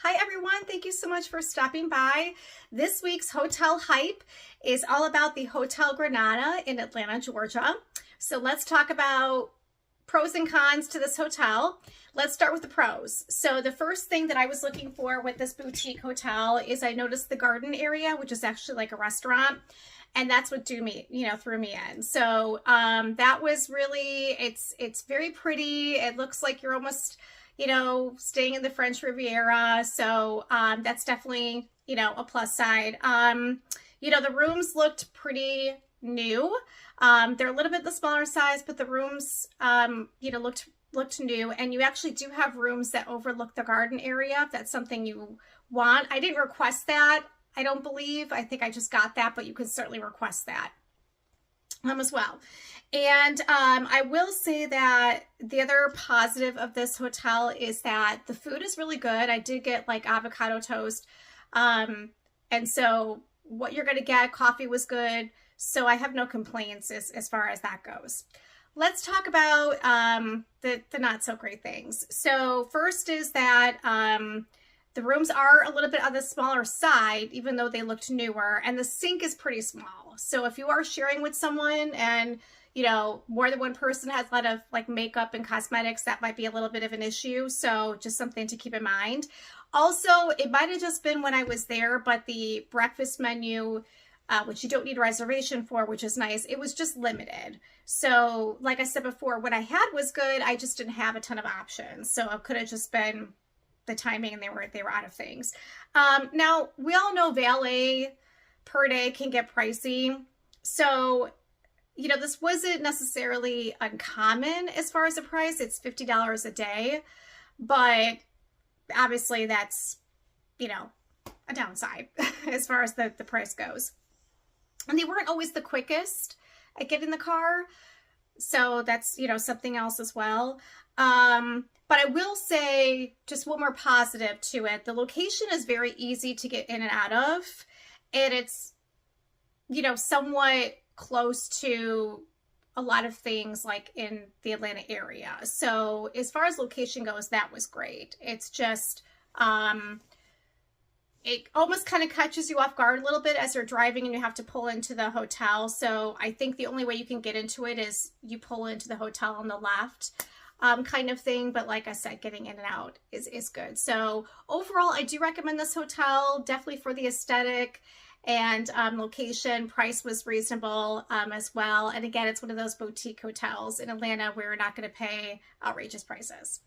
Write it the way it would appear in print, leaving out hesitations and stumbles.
Hi everyone, thank you so much for stopping by. This week's Hotel Hype is all about the Hotel Granada in Atlanta, Georgia. So let's talk about pros and cons to this hotel. Let's start with the pros. So the first thing that I was looking for with this boutique hotel is I noticed the garden area, which is actually like a restaurant. And that's what threw me in. So that was really, it's very pretty. It looks like you're almost, staying in the French Riviera. So that's definitely, a plus side. The rooms looked pretty new. They're a little bit the smaller size, but the rooms, looked new. And you actually do have rooms that overlook the garden area if that's something you want. I didn't request that. I don't believe. I think I just got that, but you can certainly request that as well. And I will say that the other positive of this hotel is that the food is really good. I did get like avocado toast. And so what you're going to get, coffee was good. So I have no complaints as far as that goes. Let's talk about the not so great things. So first is that the rooms are a little bit on the smaller side, even though they looked newer, and the sink is pretty small. So if you are sharing with someone and, more than one person has a lot of like makeup and cosmetics, that might be a little bit of an issue. So just something to keep in mind. Also, it might have just been when I was there, but the breakfast menu, which you don't need a reservation for, which is nice, it was just limited. So like I said before, what I had was good. I just didn't have a ton of options. So it could have just been the timing and they were out of things. Now we all know valet per day can get pricey. So, this wasn't necessarily uncommon as far as the price. It's $50 a day, but obviously that's, a downside as far as the price goes. And they weren't always the quickest at getting the car. So that's, something else as well. But I will say just one more positive to it. The location is very easy to get in and out of. And it's, somewhat close to a lot of things like in the Atlanta area. So as far as location goes, that was great. It's just, it almost kind of catches you off guard a little bit as you're driving and you have to pull into the hotel. So I think the only way you can get into it is you pull into the hotel on the left. Kind of thing, but like I said, getting in and out is good. So overall, I do recommend this hotel, definitely for the aesthetic and location. Price was reasonable as well. And again, it's one of those boutique hotels in Atlanta where you're not going to pay outrageous prices.